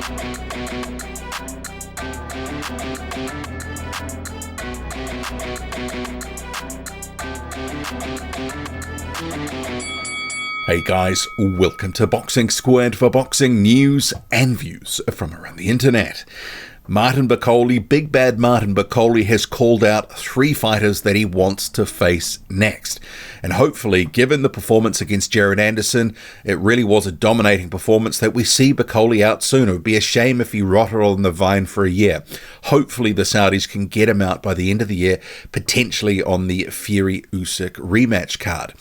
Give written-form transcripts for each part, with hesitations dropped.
Hey guys, welcome to Boxing Squared for boxing news and views from around the internet. Martin Bakole, Big Bad Martin Bakole, has called out 3 fighters that he wants to face next. And hopefully, given the performance against Jared Anderson, it really was a dominating performance, that we see Bakole out soon. It would be a shame if he rotted on the vine for a year. Hopefully the Saudis can get him out by the end of the year, potentially on the Fury-Usyk rematch card.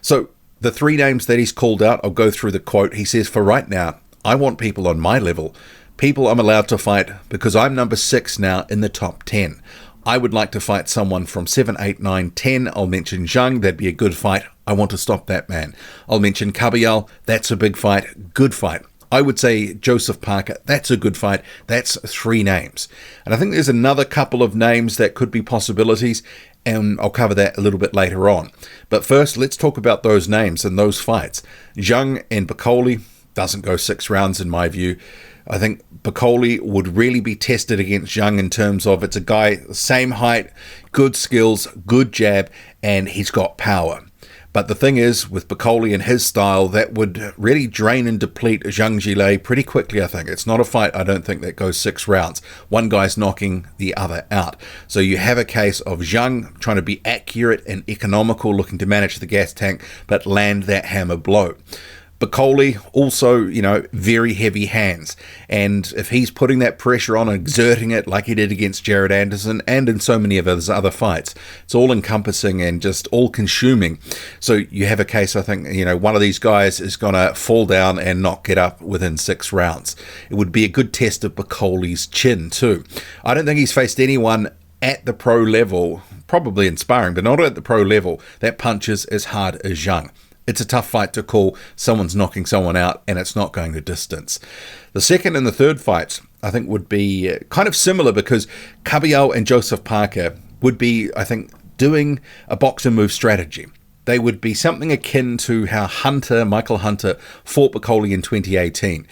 So, the 3 names that he's called out, I'll go through the quote. He says, "For right now, I want people on my level, people I'm allowed to fight, because I'm number 6 now in the top 10. I would like to fight someone from 7, 8, 9, 10. I'll mention Zhang, that'd be a good fight. I want to stop that man. I'll mention Kabayel, that's a big fight, good fight. I would say Joseph Parker, that's a good fight. That's 3 names. And I think there's another couple of names that could be possibilities, and I'll cover that a little bit later on. But first, let's talk about those names and those fights. Zhang and Bakole doesn't go 6 rounds in my view. I think Bakole would really be tested against Zhang in terms of it's a guy, same height, good skills, good jab, and he's got power. But the thing is, with Bakole and his style, that would really drain and deplete Zhang Zhilei pretty quickly, I think. It's not a fight, I don't think, that goes 6 rounds. One guy's knocking the other out. So you have a case of Zhang trying to be accurate and economical, looking to manage the gas tank, but land that hammer blow. Bakole also, very heavy hands. And if he's putting that pressure on and exerting it like he did against Jared Anderson and in so many of his other fights, it's all encompassing and just all consuming. So you have a case, I think, one of these guys is going to fall down and not get up within 6 rounds. It would be a good test of Bakole's chin too. I don't think he's faced anyone at the pro level, probably in sparring, but not at the pro level, that punches as hard as Zhang. It's a tough fight to call. Someone's knocking someone out and it's not going the distance. The second and the third fights, I think, would be kind of similar, because Kabayel and Joseph Parker would be, I think, doing a box and move strategy. They would be something akin to how Michael Hunter fought Bakole in 2018.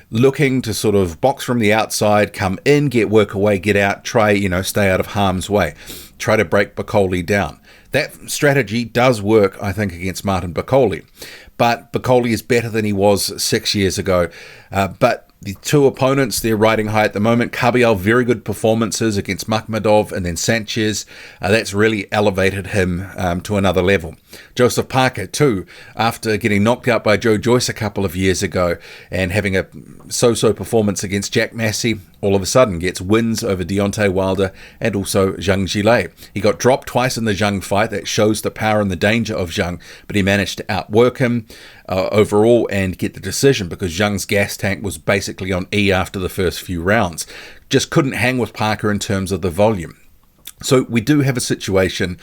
Looking to sort of box from the outside, come in, get work away, get out, try, stay out of harm's way. Try to break Bakole down. That strategy does work, I think, against Martin Bakole. But Bakole is better than he was 6 years ago. But the 2 opponents, they're riding high at the moment. Kabayel, very good performances against Makhmadov and then Sanchez. That's really elevated him to another level. Joseph Parker, too, after getting knocked out by Joe Joyce a couple of years ago and having a so-so performance against Jack Massey, all of a sudden gets wins over Deontay Wilder and also Zhang Zhilei. He got dropped twice in the Zhang fight. That shows the power and the danger of Zhang, but he managed to outwork him overall and get the decision, because Zhang's gas tank was basically on E after the first few rounds. Just couldn't hang with Parker in terms of the volume. So we do have a situation,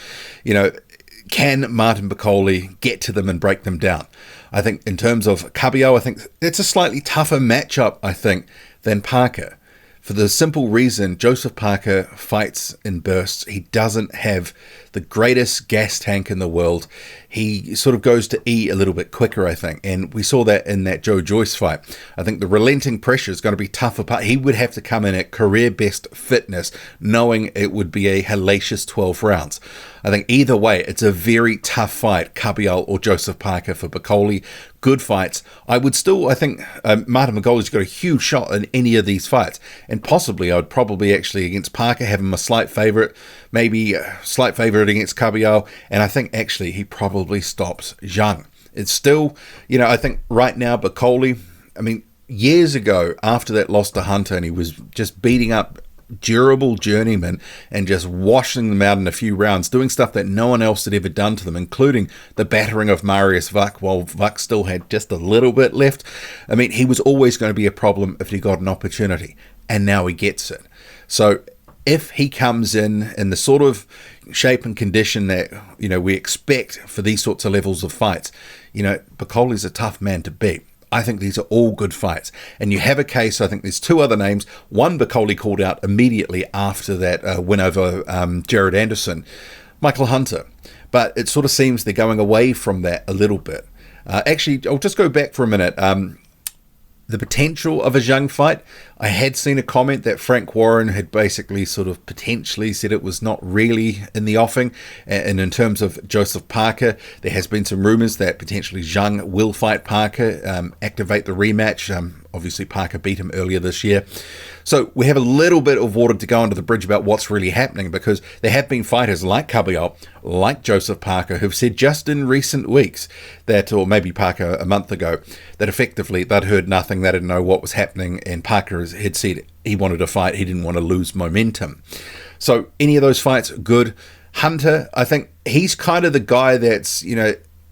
can Martin Bakole get to them and break them down? I think in terms of Kabayel, I think it's a slightly tougher matchup, I think, than Parker. For the simple reason, Joseph Parker fights in bursts. He doesn't have the greatest gas tank in the world. He sort of goes to E a little bit quicker, I think. And we saw that in that Joe Joyce fight. I think the relenting pressure is going to be tougher. He would have to come in at career best fitness, knowing it would be a hellacious 12 rounds. I think either way, it's a very tough fight, Kabayel or Joseph Parker for Bakole. Good fights. I would still, I think Martin Bakole's got a huge shot in any of these fights. And possibly, I would probably actually, against Parker, have him a slight favourite. Maybe a slight favourite against Kabayel. And I think actually he probably stops Zhang. It's still, I think right now Bakole, years ago after that loss to Hunter, and he was just beating up durable journeymen and just washing them out in a few rounds, doing stuff that no one else had ever done to them, including the battering of Marius Vuk while Vuk still had just a little bit left. He was always going to be a problem if he got an opportunity, and now he gets it. So if he comes in the sort of shape and condition that we expect for these sorts of levels of fights, Bakole is a tough man to beat. I think these are all good fights. And you have a case, I think there's 2 other names. One Bakole called out immediately after that win over Jared Anderson, Michael Hunter. But it sort of seems they're going away from that a little bit. Actually, I'll just go back for a minute. the potential of a Zhang fight. I had seen a comment that Frank Warren had basically sort of potentially said it was not really in the offing. And in terms of Joseph Parker, there has been some rumours that potentially Zhang will fight Parker, activate the rematch. Obviously, Parker beat him earlier this year. So we have a little bit of water to go under the bridge about what's really happening, because there have been fighters like Kabayel, like Joseph Parker, who've said just in recent weeks that, or maybe Parker a month ago, that effectively they'd heard nothing, they didn't know what was happening, and Parker had said he wanted to fight, he didn't want to lose momentum. So any of those fights, good. Hunter, I think he's kind of the guy that's,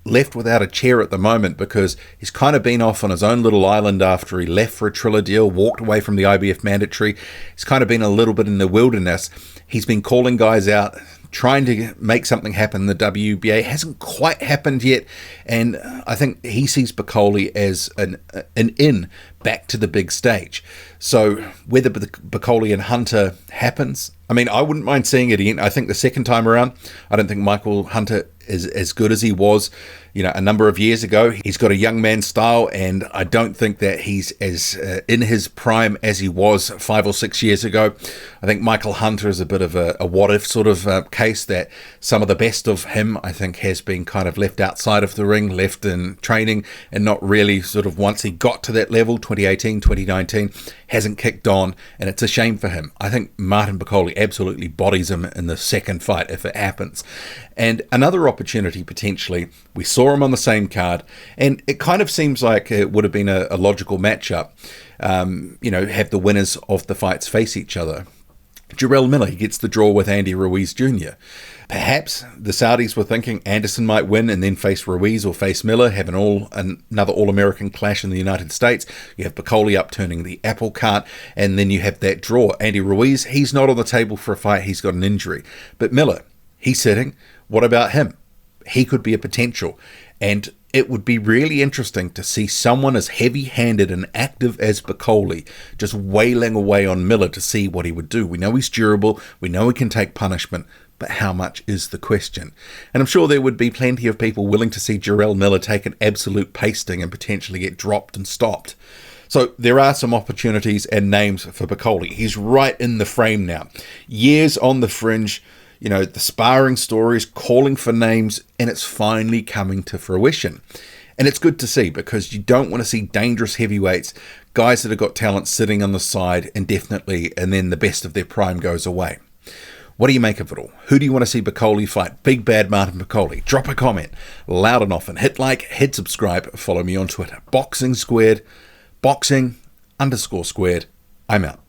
left without a chair at the moment, because he's kind of been off on his own little island after he left for a Triller deal, walked away from the IBF mandatory. He's kind of been a little bit in the wilderness. He's been calling guys out, trying to make something happen in the WBA. Hasn't quite happened yet, and I think he sees Bakole as an in back to the big stage. So whether Bakole and Hunter happens, I wouldn't mind seeing it again. I think the second time around, I don't think Michael Hunter is as good as he was, a number of years ago. He's got a young man style, and I don't think that he's as in his prime as he was 5 or 6 years ago. I think Michael Hunter is a bit of a what-if sort of case, that some of the best of him, I think, has been kind of left outside of the ring, left in training, and not really sort of, once he got to that level, 2018, 2019, hasn't kicked on, and it's a shame for him. I think Martin Bakole absolutely bodies him in the second fight if it happens. And another opportunity potentially, we saw him on the same card, and it kind of seems like it would have been a logical matchup, have the winners of the fights face each other. Jarrell Miller gets the draw with Andy Ruiz Jr. Perhaps the Saudis were thinking Anderson might win and then face Ruiz or face Miller, have another All-American clash in the United States. You have Bakole upturning the apple cart, and then you have that draw. Andy Ruiz, he's not on the table for a fight, he's got an injury. But Miller, he's sitting. What about him? He could be a potential. And it would be really interesting to see someone as heavy-handed and active as Bakole just wailing away on Miller to see what he would do. We know he's durable, we know he can take punishment, but how much is the question? And I'm sure there would be plenty of people willing to see Jarrell Miller take an absolute pasting and potentially get dropped and stopped. So there are some opportunities and names for Bakole. He's right in the frame now. Years on the fringe, the sparring stories, calling for names, and it's finally coming to fruition. And it's good to see, because you don't want to see dangerous heavyweights, guys that have got talent sitting on the side indefinitely, and then the best of their prime goes away. What do you make of it all? Who do you want to see Bakole fight? Big bad Martin Bakole. Drop a comment loud and often. Hit like, hit subscribe, follow me on Twitter. Boxing Squared, boxing_squared. I'm out.